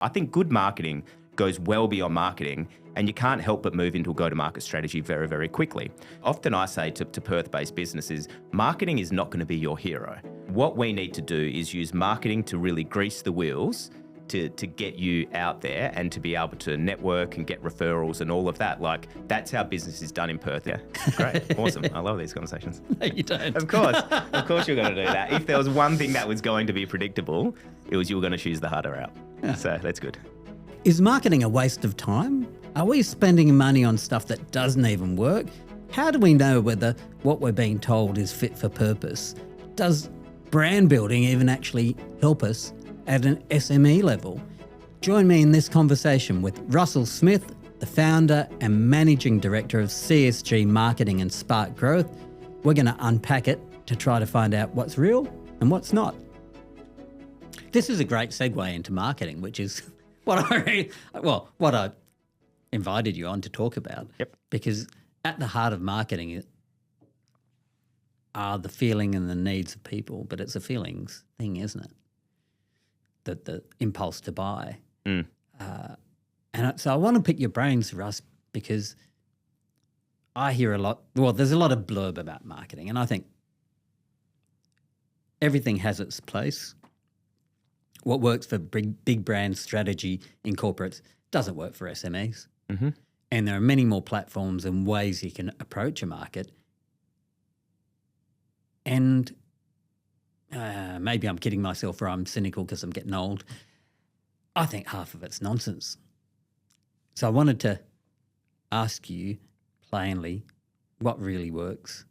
I think good marketing goes well beyond marketing, and you can't help but move into a go-to-market strategy very, very quickly. Often I say to Perth-based businesses, marketing is not going to be your hero. What we need to do is use marketing to really grease the wheels to get you out there and to be able to network and get referrals and all of that. Like, that's how business is done in Perth. Yeah, great, awesome. I love these conversations. No, you don't. Of course you're going to do that. If there was one thing that was going to be predictable, it was you were going to choose the harder route. Yeah. So that's good. Is marketing a waste of time? Are we spending money on stuff that doesn't even work? How do we know whether what we're being told is fit for purpose? Does brand building even actually help us at an SME level? Join me in this conversation with Russell Smith, the founder and managing director of CSG Marketing and Spark Growth. We're going to unpack it to try to find out what's real and what's not. This is a great segue into marketing, which is what I invited you on to talk about. Yep. Because at the heart of marketing are the feeling and the needs of people, but it's a feelings thing, isn't it? The impulse to buy. And so I want to pick your brains, Russ, because I hear a lot, there's a lot of blurb about marketing, and I think everything has its place. What works for big brand strategy in corporates doesn't work for SMEs. Mm-hmm. And there are many more platforms and ways you can approach a market. And maybe I'm kidding myself or I'm cynical because I'm getting old. I think half of it's nonsense. So I wanted to ask you plainly, what really works?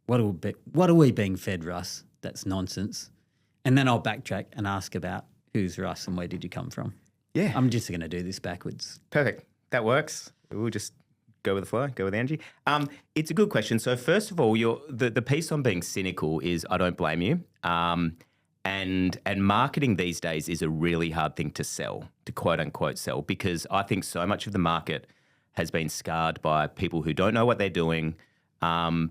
What are we being fed, Russ? That's nonsense. And then I'll backtrack and ask about who's Russ and where did you come from? Yeah. I'm just going to do this backwards. Perfect. That works. We'll just go with the flow, go with the energy. It's a good question. So first of all, the piece on being cynical is I don't blame you. And marketing these days is a really hard thing to sell, to quote unquote sell, because I think so much of the market has been scarred by people who don't know what they're doing,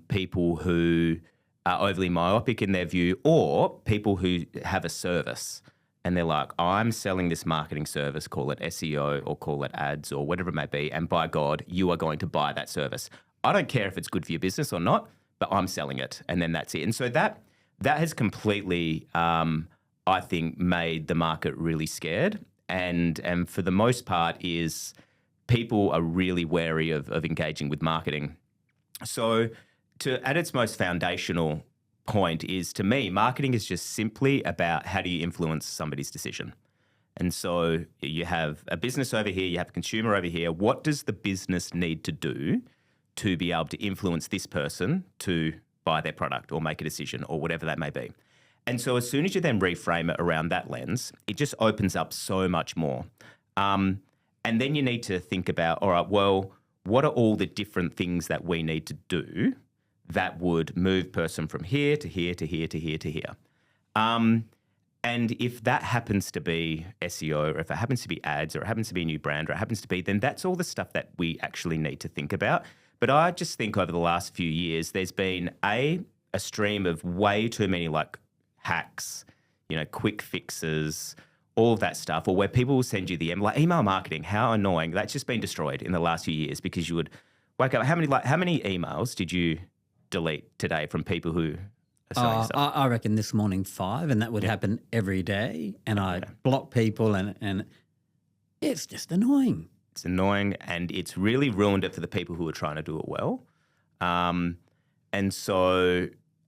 people who are overly myopic in their view, or people who have a service and they're like, I'm selling this marketing service, call it SEO or call it ads or whatever it may be, and by God, you are going to buy that service. I don't care if it's good for your business or not, but I'm selling it, and then that's it. And so that has completely, I think, made the market really scared, and for the most part is people are really wary of engaging with marketing. So at its most foundational point is, to me, marketing is just simply about how do you influence somebody's decision. And so you have a business over here, you have a consumer over here. What does the business need to do to be able to influence this person to buy their product or make a decision or whatever that may be? And so as soon as you then reframe it around that lens, it just opens up so much more. And then you need to think about, all right, well, what are all the different things that we need to do that would move person from here to here to here to here to here? And if that happens to be SEO, or if it happens to be ads, or it happens to be a new brand, or it happens to be, then that's all the stuff that we actually need to think about. But I just think over the last few years, there's been a stream of way too many like hacks, quick fixes, all of that stuff, or where people will send you the email marketing. How annoying. That's just been destroyed in the last few years because you would wake up. How many emails did you delete today from people who are selling stuff? I reckon this morning 5, and that would happen every day. And I block people, and it's just annoying. It's annoying, and it's really ruined it for the people who are trying to do it well. And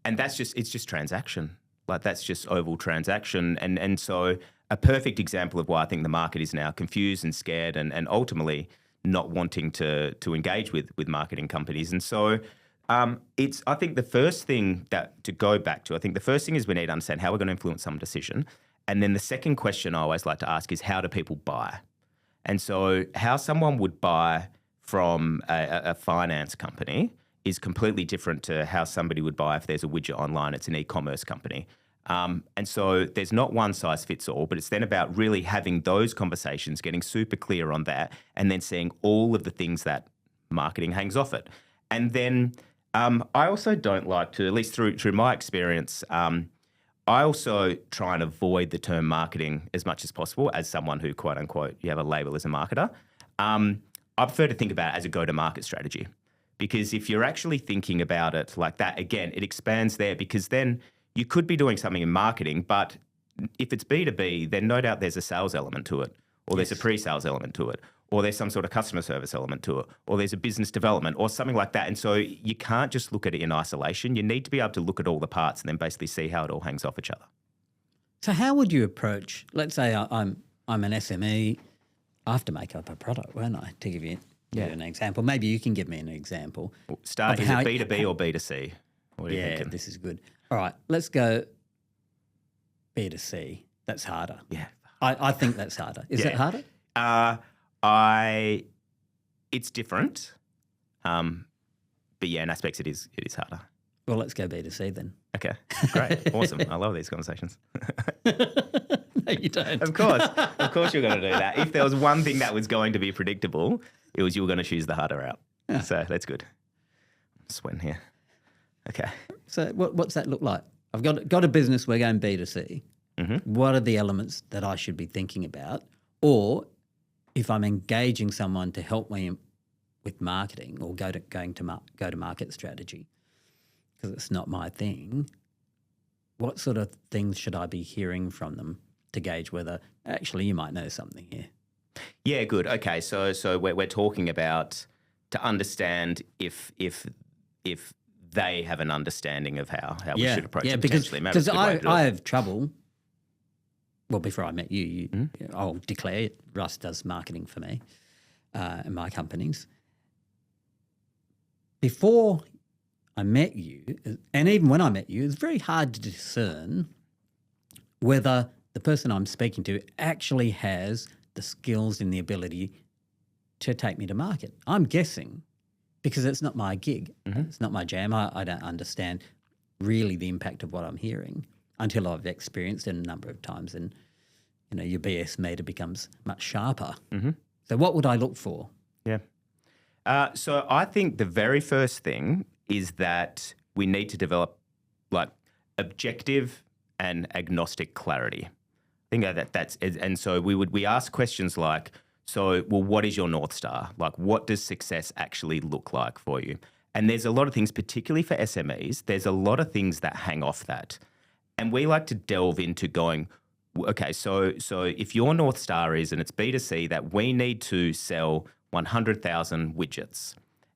that's just transaction. Like, that's just oval transaction. And so a perfect example of why I think the market is now confused and scared and ultimately not wanting to engage with marketing companies. And so I think the first thing to go back to, I think the first thing is we need to understand how we're going to influence some decision. And then the second question I always like to ask is, how do people buy? And so how someone would buy from a finance company is completely different to how somebody would buy if there's a widget online. It's an e-commerce company. And so there's not one size fits all, but it's then about really having those conversations, getting super clear on that, and then seeing all of the things that marketing hangs off it. And then I also don't like to, at least through my experience, I I also try and avoid the term marketing as much as possible as someone who, quote unquote, you have a label as a marketer. I prefer to think about it as a go-to-market strategy, because if you're actually thinking about it like that, again, it expands there, because then you could be doing something in marketing, but if it's B2B, then no doubt there's a sales element to it, or there's a pre-sales element to it, or there's some sort of customer service element to it, or there's a business development or something like that. And so you can't just look at it in isolation. You need to be able to look at all the parts and then basically see how it all hangs off each other. So how would you approach, let's say I'm an SME, I have to make up a product, won't I, to give you an example. Maybe you can give me an example. Is it B2B or B2C? What are you thinking? This is good. All right, let's go B2C. That's harder. Yeah. I think that's harder. Is it harder? It's different. But yeah, in aspects it is harder. Well, let's go B2C then. Okay, great. Awesome. I love these conversations. No, you don't. Of course you're going to do that. If there was one thing that was going to be predictable, it was you were going to choose the harder route. Yeah. So that's good. I'm sweating here. Okay. So what's that look like? I've got a business, we're going B2C. Mm-hmm. What are the elements that I should be thinking about? Or if I'm engaging someone to help me with marketing or go to market strategy, because it's not my thing, what sort of things should I be hearing from them to gauge whether actually you might know something here? Yeah, good. Okay, so we're talking about to understand if they have an understanding of how we should approach it potentially. Because I have trouble. Well, before I met you, I'll declare it, Russ does marketing for me and my companies. Before I met you, and even when I met you, it's very hard to discern whether the person I'm speaking to actually has the skills and the ability to take me to market. I'm guessing because it's not my gig. Mm-hmm. It's not my jam. I don't understand really the impact of what I'm hearing until I've experienced it a number of times, and your BS meter becomes much sharper. Mm-hmm. So what would I look for? Yeah. So I think the very first thing is that we need to develop like objective and agnostic clarity. I think that's and so we ask questions like, so well, what is your North Star? Like, what does success actually look like for you? And there's a lot of things, particularly for SMEs, there's a lot of things that hang off that. And we like to delve into going, okay, so if your North Star is, and it's B2C, that we need to sell 100,000 widgets,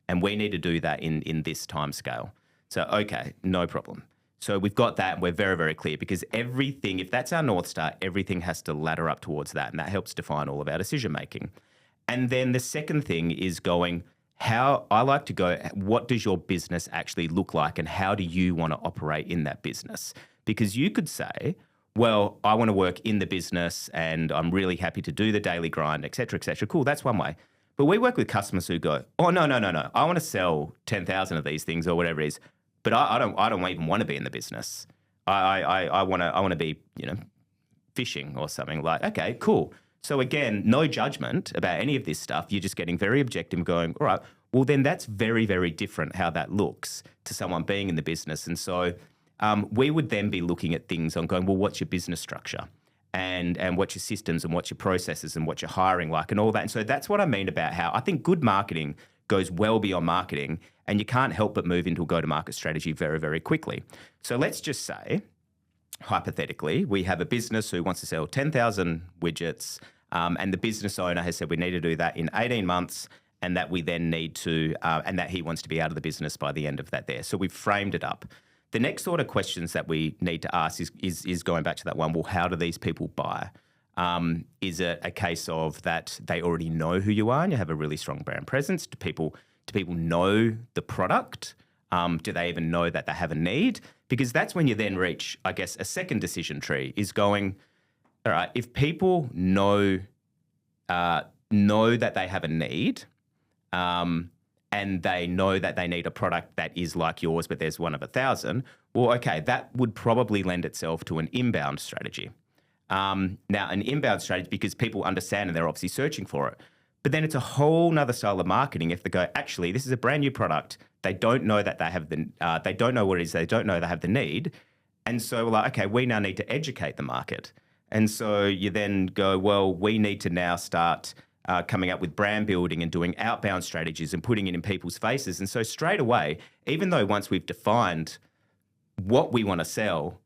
and we need to do that in this time scale. So, okay, no problem. So we've got that, and we're very, very clear, because everything, if that's our North Star, everything has to ladder up towards that, and that helps define all of our decision making. And then the second thing is going, what does your business actually look like, and how do you want to operate in that business? Because you could say, well, I want to work in the business and I'm really happy to do the daily grind, et cetera, et cetera. Cool, that's one way. But we work with customers who go, oh, no. I want to sell 10,000 of these things or whatever it is, but I don't even want to be in the business. I want to be, fishing or something. Like, okay, cool. So again, no judgment about any of this stuff. You're just getting very objective and going, all right, well, then that's very, very different how that looks to someone being in the business. And so we would then be looking at things on going, well, what's your business structure? And what's your systems and what's your processes and what's your hiring like and all that. And so that's what I mean about how I think good marketing goes well beyond marketing, and you can't help but move into a go-to-market strategy very, very quickly. So let's just say, hypothetically, we have a business who wants to sell 10,000 widgets, and the business owner has said we need to do that in 18 months, and that we then need to, and that he wants to be out of the business by the end of that there. So we've framed it up. The next sort of questions that we need to ask is going back to that one, well, how do these people buy? Is it a case of that they already know who you are and you have a really strong brand presence? Do people know the product? Do they even know that they have a need? Because that's when you then reach, I guess, a second decision tree is going, all right, if people know that they have a need, and they know that they need a product that is like yours, but there's one of 1,000, well, okay, that would probably lend itself to an inbound strategy. Now, an inbound strategy, because people understand and they're obviously searching for it, but then it's a whole nother style of marketing if they go, actually, this is a brand new product. They don't know that they have they don't know what it is. They don't know they have the need. And so we're like, okay, we now need to educate the market. And so you then go, well, we need to now start coming up with brand building and doing outbound strategies and putting it in people's faces. And so straight away, even though once we've defined what we want to sell,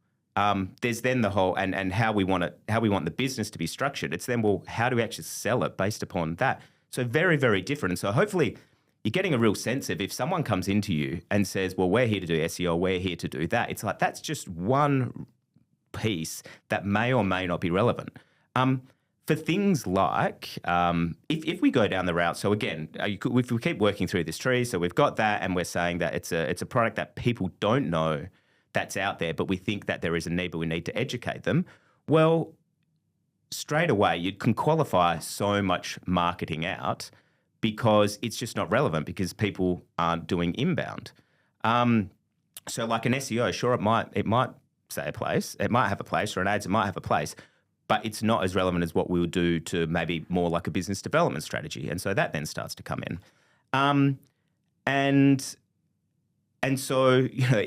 there's then the whole and how we want the business to be structured. It's then, well, how do we actually sell it based upon that? So very, very different. And so hopefully you're getting a real sense of if someone comes into you and says, well, we're here to do SEO, we're here to do that. It's like, that's just one piece that may or may not be relevant. For things like, if we go down the route, so again, if we keep working through this tree, so we've got that and we're saying that it's a product that people don't know that's out there, but we think that there is a need, but we need to educate them. Well, straight away, you can qualify so much marketing out because it's just not relevant because people aren't doing inbound. So like an SEO, sure, it might say a place, it might have a place, or an ads, it might have a place, but it's not as relevant as what we would do to maybe more like a business development strategy. And so that then starts to come in. And so, you know,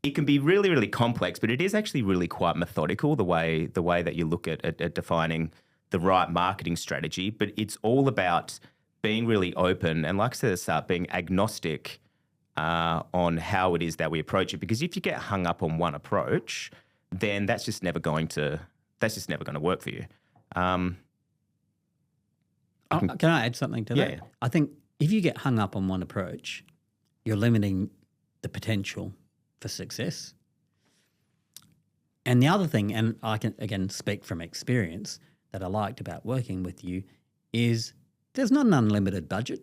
it can be really, really complex, but it is actually really quite methodical, the way that you look at defining the right marketing strategy. But it's all about being really open and, like I said at the start, being agnostic on how it is that we approach it. Because if you get hung up on one approach, then that's just never going to work for you. Can I add something to that? Yeah. I think if you get hung up on one approach, you're limiting the potential for success. And the other thing, and I can again speak from experience, that I liked about working with you is there's not an unlimited budget.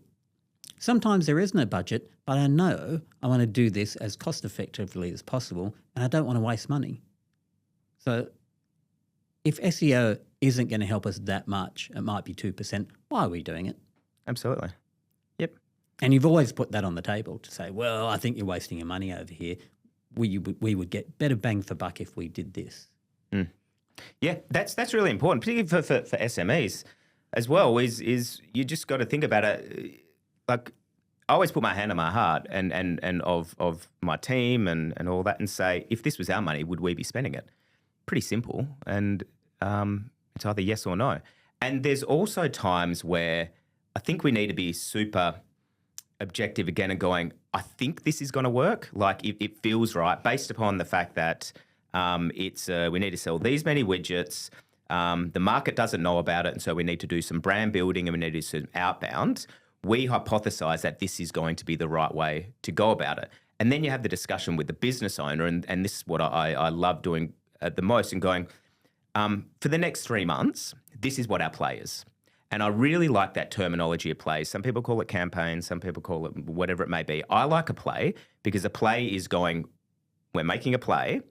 Sometimes there is no budget, but I know I want to do this as cost effectively as possible and I don't want to waste money. So if SEO isn't going to help us that much, it might be 2%, why are we doing it? Absolutely. Yep. And you've always put that on the table to say, well, I think you're wasting your money over here. We would get better bang for buck if we did this. Mm. Yeah, that's really important, particularly for SMEs as well, is you just got to think about it. Like, I always put my hand on my heart and of my team and all that and say, if this was our money, would we be spending it? Pretty simple. And it's either yes or no. And there's also times where I think we need to be super objective again and going, I think this is going to work. Like it feels right based upon the fact that we need to sell these many widgets. The market doesn't know about it. And so we need to do some brand building and we need to do some outbound. We hypothesize that this is going to be the right way to go about it. And then you have the discussion with the business owner. And this is what I love doing the most and going, for the next 3 months, this is what our play is. And I really like that terminology of play. Some people call it campaign, some people call it whatever it may be. I like a play because a play is going, we're making a play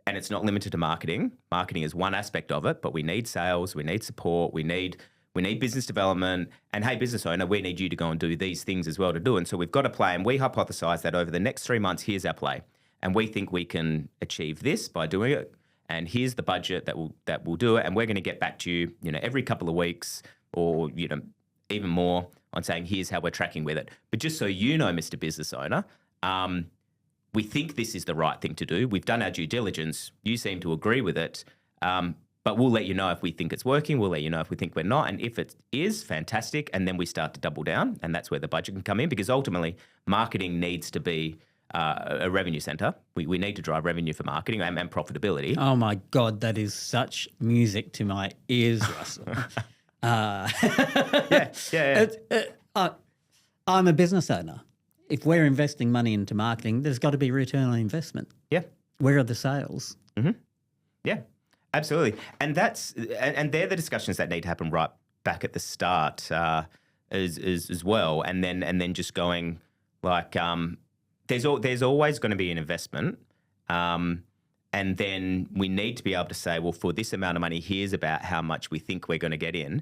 and it's not limited to marketing. Marketing is one aspect of it, but we need sales, we need support, we need business development. And hey, business owner, we need you to go and do these things as well to do. And so we've got a play and we hypothesize that over the next 3 months, here's our play. And we think we can achieve this by doing it. And here's the budget that will do it. And we're going to get back to you, every couple of weeks or, even more on saying, here's how we're tracking with it. But just so you know, Mr. Business Owner, we think this is the right thing to do. We've done our due diligence. You seem to agree with it. But we'll let you know if we think it's working. We'll let you know if we think we're not. And if it is, fantastic. And then we start to double down. And that's where the budget can come in because ultimately marketing needs to be a revenue center. We need to drive revenue for marketing and profitability. Oh my God, that is such music to my ears, Russell. Yeah. I'm a business owner. If we're investing money into marketing, there's got to be return on investment. Yeah. Where are the sales? Mm-hmm. Yeah, absolutely. And they're the discussions that need to happen right back at the start as well. And then just going like, there's always going to be an investment. And then we need to be able to say, well, for this amount of money, here's about how much we think we're going to get in.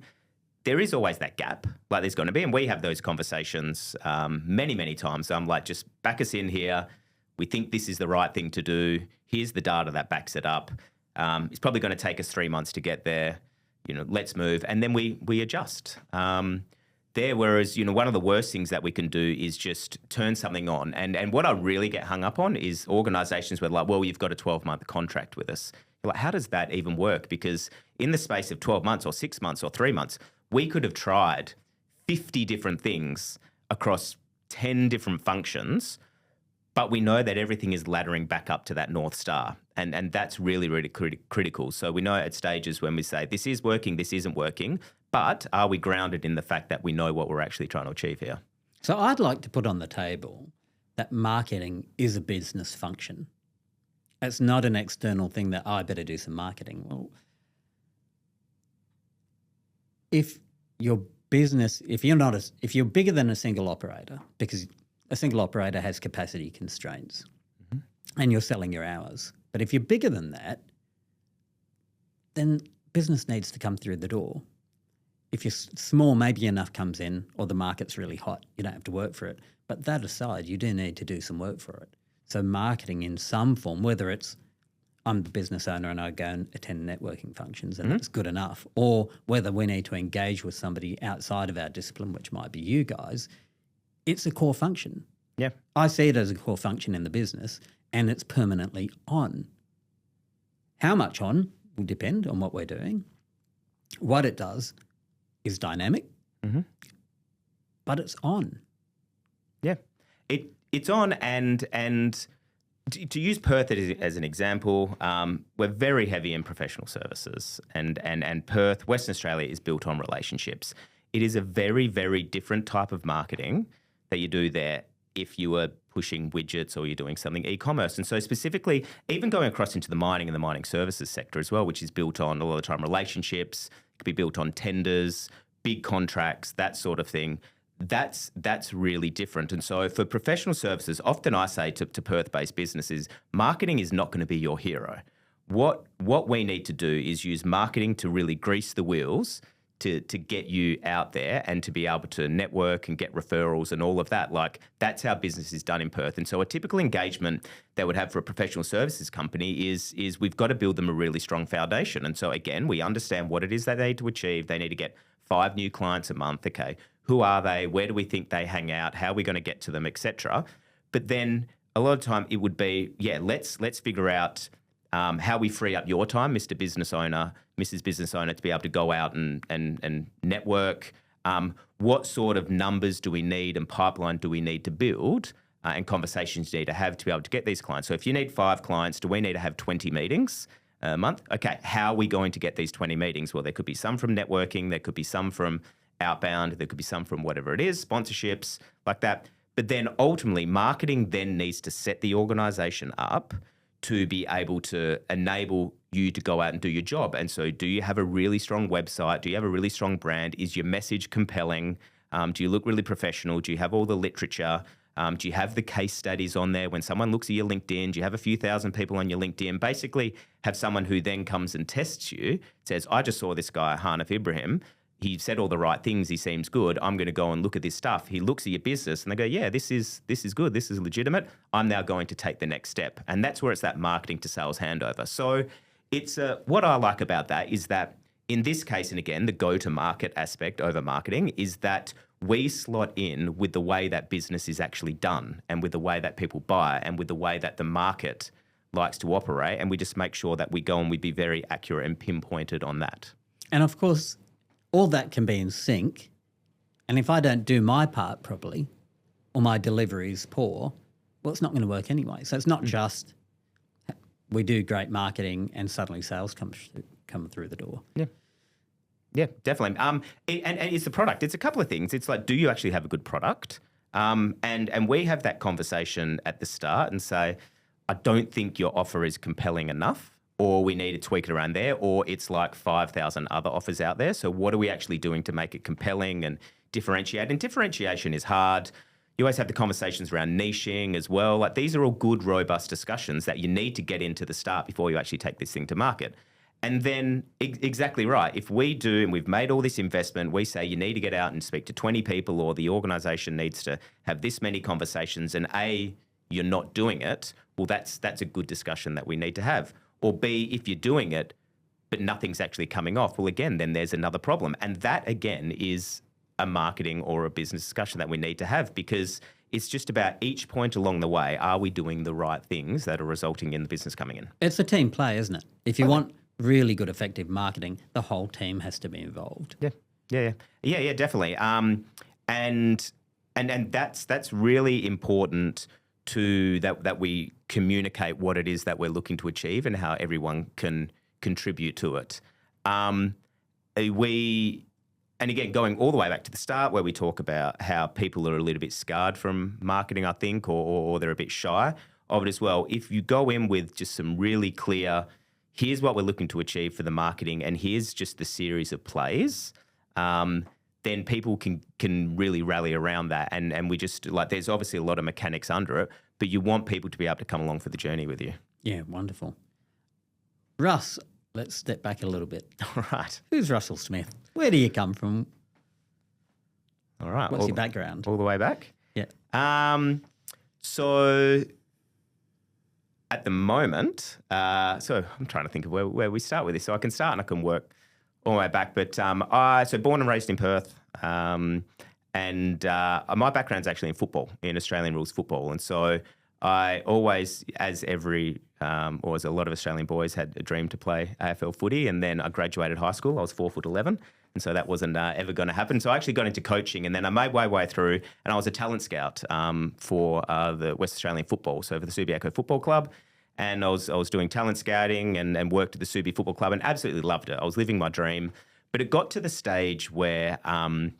There is always that gap, like there's going to be. And we have those conversations many, many times. So I'm like, just back us in here. We think this is the right thing to do. Here's the data that backs it up. It's probably going to take us 3 months to get there. Let's move. And then we adjust. there. Whereas, one of the worst things that we can do is just turn something on. And what I really get hung up on is organisations where like, well, you've got a 12-month contract with us. You're like, how does that even work? Because in the space of 12 months or 6 months or 3 months, we could have tried 50 different things across 10 different functions, but we know that everything is laddering back up to that North Star. And that's really, really critical. So we know at stages when we say, this is working, this isn't working, but are we grounded in the fact that we know what we're actually trying to achieve here? So I'd like to put on the table that marketing is a business function. It's not an external thing that I better do some marketing. Well, if your business, if you're bigger than a single operator, because a single operator has capacity constraints and you're selling your hours. But if you're bigger than that, then business needs to come through the door. If you're small, maybe enough comes in or the market's really hot. You don't have to work for it. But that aside, you do need to do some work for it. So marketing in some form, whether it's I'm the business owner and I go and attend networking functions and that's good enough, or whether we need to engage with somebody outside of our discipline, which might be you guys, it's a core function. Yeah. I see it as a core function in the business and it's permanently on. How much on will depend on what we're doing. What it does is dynamic, but it's on. Yeah. It's on and to use Perth as an example, we're very heavy in professional services and Perth, Western Australia is built on relationships. It is a very, very different type of marketing that you do there if you were pushing widgets or you're doing something e-commerce. And so specifically, even going across into the mining and the mining services sector as well, which is built on a lot of the time relationships, it could be built on tenders, big contracts, that sort of thing. That's really different. And so for professional services, often I say to Perth-based businesses, marketing is not going to be your hero. What we need to do is use marketing to really grease the wheels to get you out there and to be able to network and get referrals and all of that. Like that's how business is done in Perth. And so a typical engagement they would have for a professional services company is we've got to build them a really strong foundation. And so again, we understand what it is that they need to achieve. They need to get 5 new clients a month. Okay, who are they? Where do we think they hang out? How are we going to get to them, etc. But then a lot of time it would be, let's figure out how we free up your time, Mr. Business Owner, Mrs. Business Owner, to be able to go out and network. What sort of numbers do we need and pipeline do we need to build and conversations do you need to have to be able to get these clients? So if you need 5 clients, do we need to have 20 meetings a month? Okay, how are we going to get these 20 meetings? Well, there could be some from networking, there could be some from outbound, there could be some from whatever it is, sponsorships, like that. But then ultimately, marketing then needs to set the organisation up to be able to enable you to go out and do your job. And so do you have a really strong website? Do you have a really strong brand? Is your message compelling? Do you look really professional? Do you have all the literature? Do you have the case studies on there? When someone looks at your LinkedIn, do you have a few thousand people on your LinkedIn? Basically have someone who then comes and tests you, says, I just saw this guy, Hanif Ibrahim. He said all the right things. He seems good. I'm going to go and look at this stuff. He looks at your business and they go, yeah, this is good. This is legitimate. I'm now going to take the next step. And that's where it's that marketing to sales handover. So it's what I like about that is that in this case, and again, the go-to-market aspect over marketing is that we slot in with the way that business is actually done and with the way that people buy and with the way that the market likes to operate. And we just make sure that we go and we be very accurate and pinpointed on that. And of course, all that can be in sync. And if I don't do my part properly or my delivery is poor, well, it's not going to work anyway. So it's not just we do great marketing and suddenly sales come through the door. Yeah, definitely. And it's the product. It's a couple of things. It's like, do you actually have a good product? And we have that conversation at the start and say, I don't think your offer is compelling enough, or we need to tweak it around there, or it's like 5,000 other offers out there. So what are we actually doing to make it compelling and differentiate? And differentiation is hard. You always have the conversations around niching as well. Like these are all good, robust discussions that you need to get into the start before you actually take this thing to market. And then exactly right. If we do, and we've made all this investment, we say you need to get out and speak to 20 people, or the organisation needs to have this many conversations, and A, you're not doing it, well, that's a good discussion that we need to have. Or B, if you're doing it, but nothing's actually coming off, well, again, then there's another problem. And that, again, is a marketing or a business discussion that we need to have, because it's just about each point along the way, are we doing the right things that are resulting in the business coming in? It's a team play, isn't it? If you want really good, effective marketing, the whole team has to be involved. Yeah, definitely. And that's really important to that we communicate what it is that we're looking to achieve and how everyone can contribute to it. And again, going all the way back to the start where we talk about how people are a little bit scarred from marketing, I think, or they're a bit shy of it as well. If you go in with just some really clear, here's what we're looking to achieve for the marketing and here's just the series of plays, then people can really rally around that. And we just, like, there's obviously a lot of mechanics under it, but you want people to be able to come along for the journey with you. Yeah, wonderful. Russ, let's step back a little bit. All right. Who's Russell Smith? Where do you come from? All right. What's your background? All the way back? Yeah. So at the moment, so I'm trying to think of where we start with this. So I can start and I can work all the way back. But so born and raised in Perth, and my background's actually in football, in Australian rules football. And so I always, as a lot of Australian boys, had a dream to play AFL footy. And then I graduated high school. I was 4'11", and so that wasn't ever going to happen. So I actually got into coaching, and then I made my way through, and I was a talent scout for the West Australian football, so for the Subiaco Football Club. And I was doing talent scouting and worked at the Subi Football Club and absolutely loved it. I was living my dream. But it got to the stage where my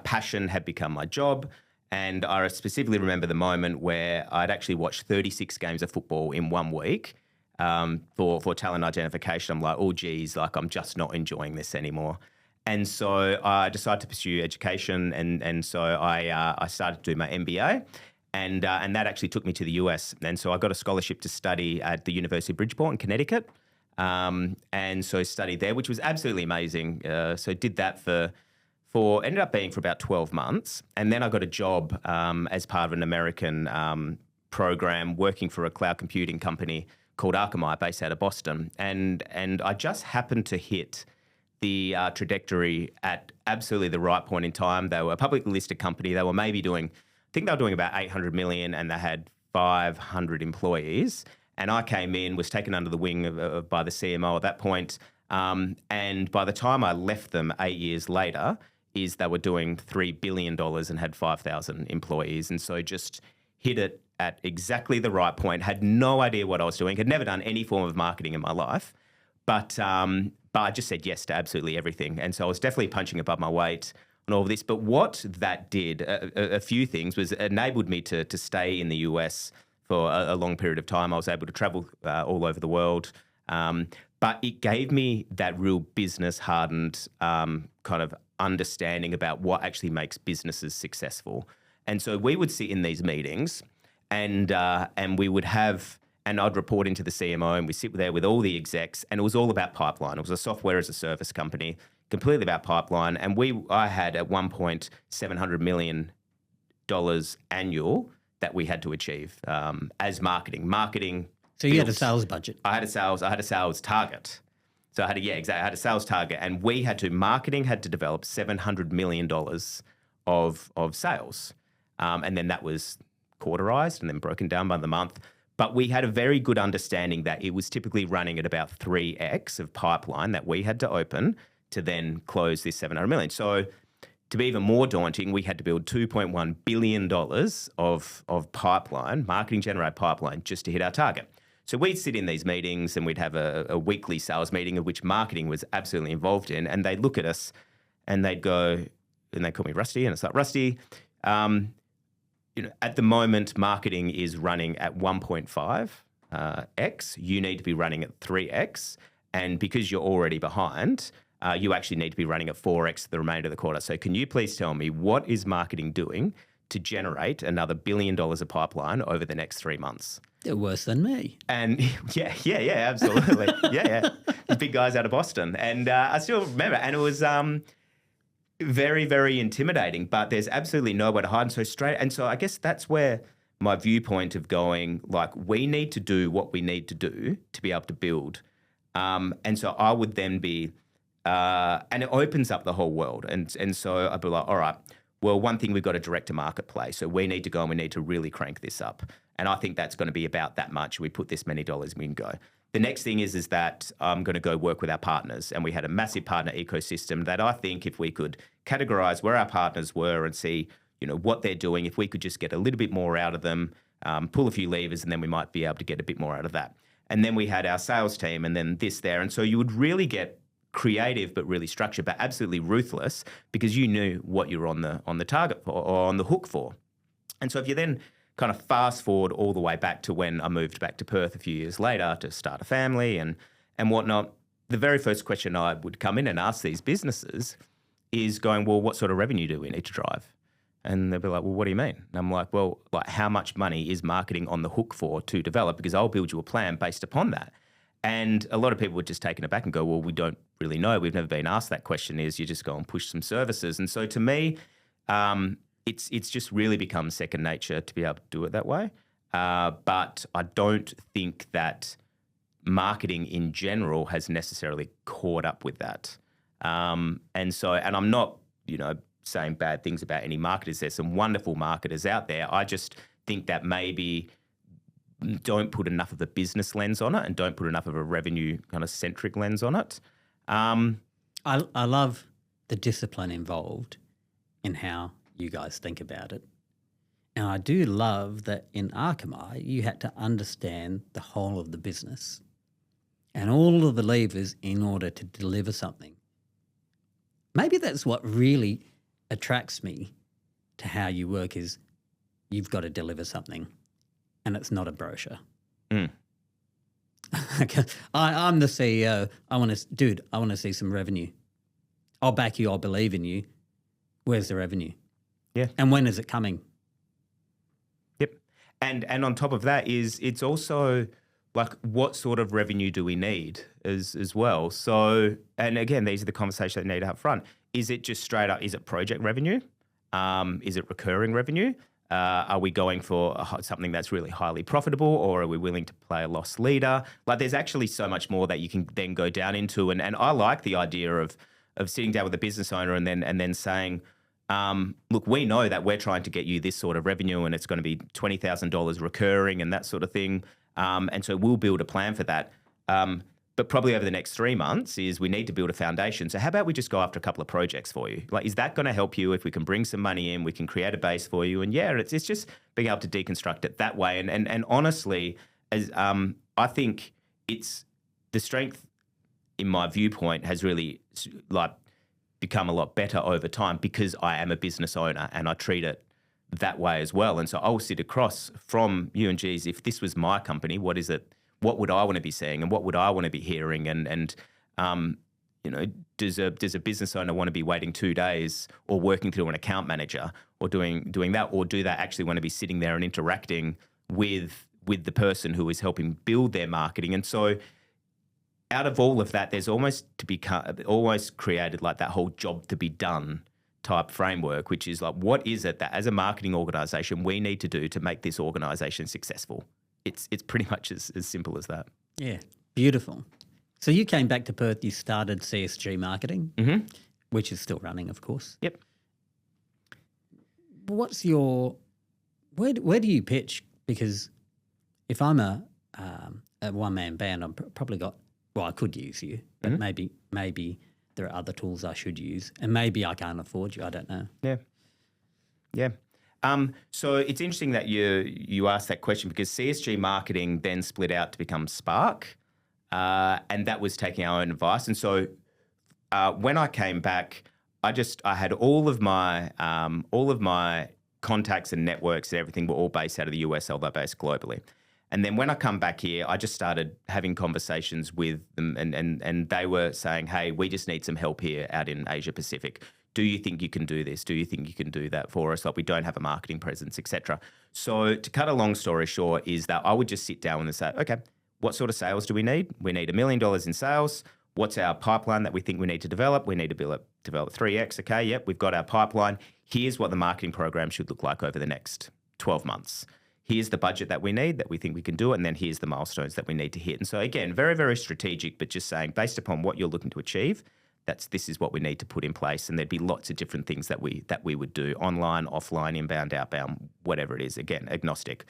passion had become my job. And I specifically remember the moment where I'd actually watched 36 games of football in 1 week for talent identification. I'm like, oh, geez, like I'm just not enjoying this anymore. And so I decided to pursue education. And so I started to do my MBA. And that actually took me to the US. And so I got a scholarship to study at the University of Bridgeport in Connecticut. And so studied there, which was absolutely amazing. So did that ended up being for about 12 months. And then I got a job as part of an American program working for a cloud computing company called Akamai based out of Boston. And I just happened to hit the trajectory at absolutely the right point in time. They were a publicly listed company. They were maybe doing, I think they were doing about 800 million and they had 500 employees. And I came in, was taken under the wing by the CMO at that point. And by the time I left them 8 years later, they were doing $3 billion and had 5,000 employees. And so just hit it at exactly the right point, had no idea what I was doing, had never done any form of marketing in my life. But I just said yes to absolutely everything. And so I was definitely punching above my weight on all of this. But what that did, a few things, was enabled me to stay in the US for a long period of time. I was able to travel all over the world. But it gave me that real business-hardened kind of understanding about what actually makes businesses successful. And so we would sit in these meetings and we would have, and I'd report into the CMO and we sit there with all the execs, and it was all about pipeline. It was a software as a service company, completely about pipeline. And I had at one point $700 million annual that we had to achieve as marketing. So you had a sales budget. I had a sales target. So I had a sales target, and marketing had to develop $700 million of sales. And then that was quarterized and then broken down by the month. But we had a very good understanding that it was typically running at about 3x of pipeline that we had to open to then close this $700 million. So to be even more daunting, we had to build $2.1 billion of pipeline, marketing-generated pipeline, just to hit our target. So we'd sit in these meetings and we'd have a weekly sales meeting of which marketing was absolutely involved in, and they'd look at us and they'd go, and they'd call me Rusty, and it's like, Rusty, at the moment, marketing is running at 1.5 x. You need to be running at 3x, and because you're already behind, you actually need to be running at 4x the remainder of the quarter. So can you please tell me, what is marketing doing to generate another $1 billion of pipeline over the next 3 months? They're worse than me. And yeah, absolutely. yeah. The big guys out of Boston. And I still remember, and it was very, very intimidating, but there's absolutely nowhere to hide. And so I guess that's where my viewpoint of going, like, we need to do what we need to do to be able to build. And so I would then be And it opens up the whole world. And so I'd be like, all right, well, one thing, we've got a direct-to-market play. So we need to go and we need to really crank this up. And I think that's going to be about that much. We put this many dollars, we can go. The next thing is that I'm going to go work with our partners. And we had a massive partner ecosystem that I think if we could categorize where our partners were and see, what they're doing, if we could just get a little bit more out of them, pull a few levers, and then we might be able to get a bit more out of that. And then we had our sales team and then this there. And so you would really get creative but really structured, but absolutely ruthless, because you knew what you were on the target for or on the hook for. And so if you then kind of fast forward all the way back to when I moved back to Perth a few years later to start a family and whatnot, the very first question I would come in and ask these businesses is going, well, what sort of revenue do we need to drive? And they'll be like, well, what do you mean? And I'm like, well, like how much money is marketing on the hook for to develop? Because I'll build you a plan based upon that. And a lot of people were just taken aback and go, well, we don't really know. We've never been asked that question. Is you just go and push some services. And so to me, it's just really become second nature to be able to do it that way. But I don't think that marketing in general has necessarily caught up with that. And I'm not, saying bad things about any marketers. There's some wonderful marketers out there. I just think that maybe don't put enough of a business lens on it and don't put enough of a revenue kind of centric lens on it. I love the discipline involved in how you guys think about it. And I do love that in Akamai, you had to understand the whole of the business and all of the levers in order to deliver something. Maybe that's what really attracts me to how you work is you've got to deliver something and it's not a brochure. I'm the CEO. I want to see some revenue. I'll back you. I'll believe in you. Where's the revenue? Yeah. And when is it coming? Yep. And on top of that it's also like what sort of revenue do we need as well? So, and again, these are the conversations that need up front. Is it just straight up, is it project revenue? Is it recurring revenue? Are we going for something that's really highly profitable, or are we willing to play a loss leader? Like there's actually so much more that you can then go down into. And I like the idea of sitting down with a business owner and then saying, look, we know that we're trying to get you this sort of revenue and it's going to be $20,000 recurring and that sort of thing. And so we'll build a plan for that. But probably over the next 3 months is we need to build a foundation. So how about we just go after a couple of projects for you? Like, is that going to help you? If we can bring some money in, we can create a base for you. And yeah, it's just being able to deconstruct it that way. And honestly, as I think it's the strength in my viewpoint has really like become a lot better over time because I am a business owner and I treat it that way as well. And so I'll sit across from you and geez, if this was my company, what is it? What would I want to be seeing and what would I want to be hearing? And does a business owner want to be waiting 2 days or working through an account manager or doing that? Or do they actually want to be sitting there and interacting with the person who is helping build their marketing? And so out of all of that, there's almost created like that whole job to be done type framework, which is like, what is it that as a marketing organization we need to do to make this organization successful? It's pretty much as simple as that. Yeah, beautiful. So you came back to Perth, you started CSG marketing, which is still running, of course. Yep. What's your, where do you pitch? Because if I'm a one-man band, I've probably got, well, I could use you, but maybe there are other tools I should use, and maybe I can't afford you, I don't know. Yeah. So it's interesting that you asked that question because CSG marketing then split out to become Spark, and that was taking our own advice. And so when I came back, I had all of my contacts and networks and everything were all based out of the US, although based globally. And then when I come back here, I just started having conversations with them, and they were saying, "Hey, we just need some help here out in Asia Pacific. Do you think you can do this? Do you think you can do that for us? Like we don't have a marketing presence, etc." So to cut a long story short is that I would just sit down and say, okay, what sort of sales do we need? We need $1 million in sales. What's our pipeline that we think we need to develop? We need to develop 3X. Okay, yep, we've got our pipeline. Here's what the marketing program should look like over the next 12 months. Here's the budget that we need that we think we can do it, and then here's the milestones that we need to hit. And so again, very, very strategic, but just saying based upon what you're looking to achieve, this is what we need to put in place, and there'd be lots of different things that we would do: online, offline, inbound, outbound, whatever it is. Again, agnostic.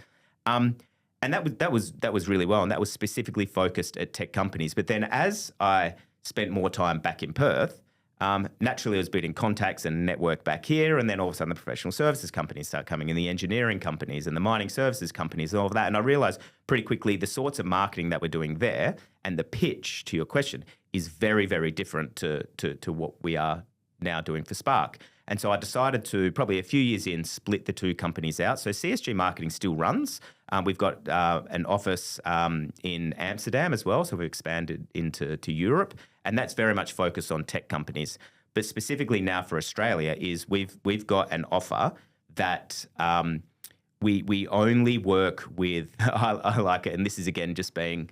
And that was really well, and that was specifically focused at tech companies. But then as I spent more time back in Perth, naturally I was building contacts and network back here, and then all of a sudden the professional services companies start coming, and the engineering companies and the mining services companies and all of that. And I realised pretty quickly the sorts of marketing that we're doing there and the pitch, to your question, is very, very different to what we are now doing for Spark. And so I decided to, probably a few years in, split the two companies out. So CSG Marketing still runs. We've got an office in Amsterdam as well, so we've expanded into Europe, and that's very much focused on tech companies. But specifically now for Australia is we've got an offer that we only work with. I like it, and this is again just being.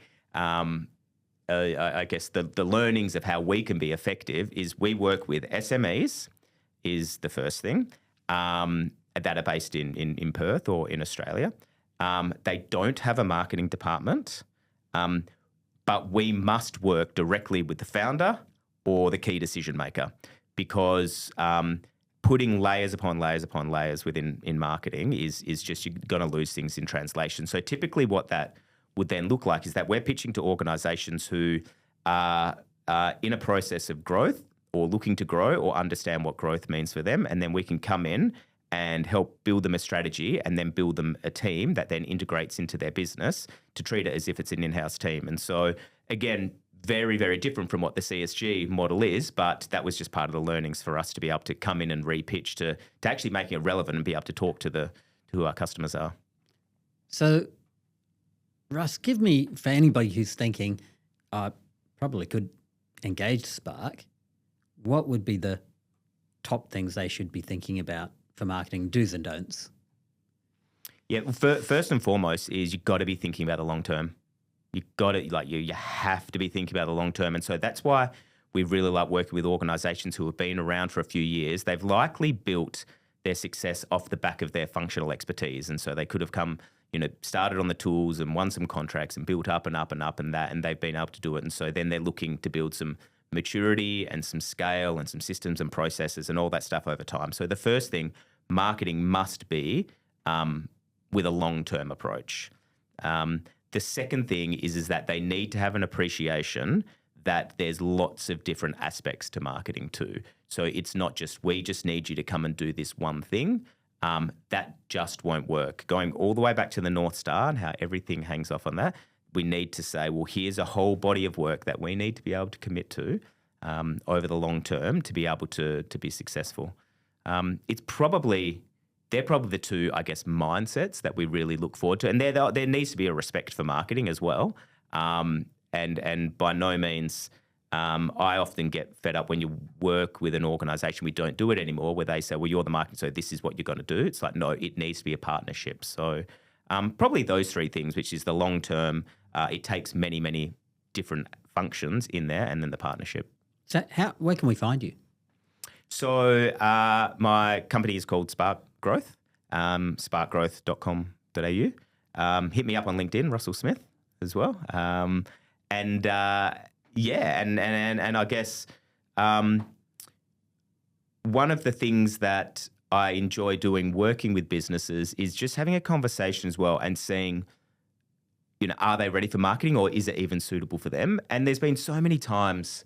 I guess the learnings of how we can be effective is we work with SMEs is the first thing that are based in Perth or in Australia. They don't have a marketing department, but we must work directly with the founder or the key decision maker, because putting layers upon layers upon layers in marketing is just, you're going to lose things in translation. So typically what that would then look like is that we're pitching to organisations who are in a process of growth or looking to grow or understand what growth means for them, and then we can come in and help build them a strategy and then build them a team that then integrates into their business to treat it as if it's an in-house team. And so, again, very, very different from what the CSG model is, but that was just part of the learnings for us to be able to come in and re-pitch to actually making it relevant and be able to talk to who our customers are. So, Russ, give me, for anybody who's thinking, I probably could engage Spark, what would be the top things they should be thinking about for marketing, do's and don'ts? Yeah, well, first and foremost is you've got to be thinking about the long term. You've got to, you have to be thinking about the long term. And so that's why we really like working with organisations who have been around for a few years. They've likely built their success off the back of their functional expertise. And so they could have come, started on the tools and won some contracts and built up and up and up and that, and they've been able to do it. And so then they're looking to build some maturity and some scale and some systems and processes and all that stuff over time. So the first thing, marketing must be with a long-term approach. The second thing is that they need to have an appreciation that there's lots of different aspects to marketing too. So it's not just, we just need you to come and do this one thing. That just won't work. Going all the way back to the North Star and how everything hangs off on that, we need to say, well, here's a whole body of work that we need to be able to commit to over the long term to be able to be successful. They're probably the two, I guess, mindsets that we really look forward to. And there needs to be a respect for marketing as well. And by no means, I often get fed up when you work with an organisation, we don't do it anymore, where they say, well, you're the marketing, so this is what you're going to do. It's like, no, it needs to be a partnership. So probably those three things, which is the long term, it takes many, many different functions in there, and then the partnership. So where can we find you? So my company is called Spark Growth, sparkgrowth.com.au. Hit me up on LinkedIn, Russell Smith, as well. And I guess one of the things that I enjoy doing working with businesses is just having a conversation as well and seeing, are they ready for marketing, or is it even suitable for them? And there's been so many times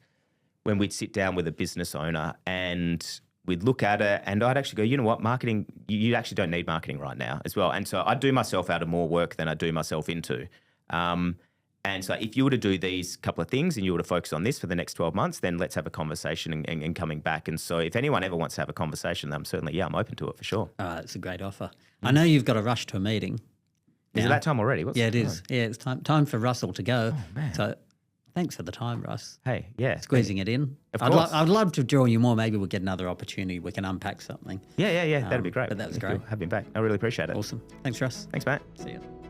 when we'd sit down with a business owner and we'd look at it and I'd actually go, you know what, marketing, you actually don't need marketing right now as well. And so I do myself out of more work than I do myself into. And so if you were to do these couple of things and you were to focus on this for the next 12 months, then let's have a conversation and coming back. And so if anyone ever wants to have a conversation, I'm open to it for sure. That's a great offer. I know you've got to rush to a meeting. Is it that time already? Yeah, it is. Yeah, it's time for Russell to go. Oh, man. So thanks for the time, Russ. Hey, yeah. Squeezing it in. Of course. I'd love to draw you more. Maybe we'll get another opportunity. We can unpack something. Yeah. That'd be great. But that was great. Have me back. I really appreciate it. Awesome. Thanks, Russ. Thanks, mate. See you.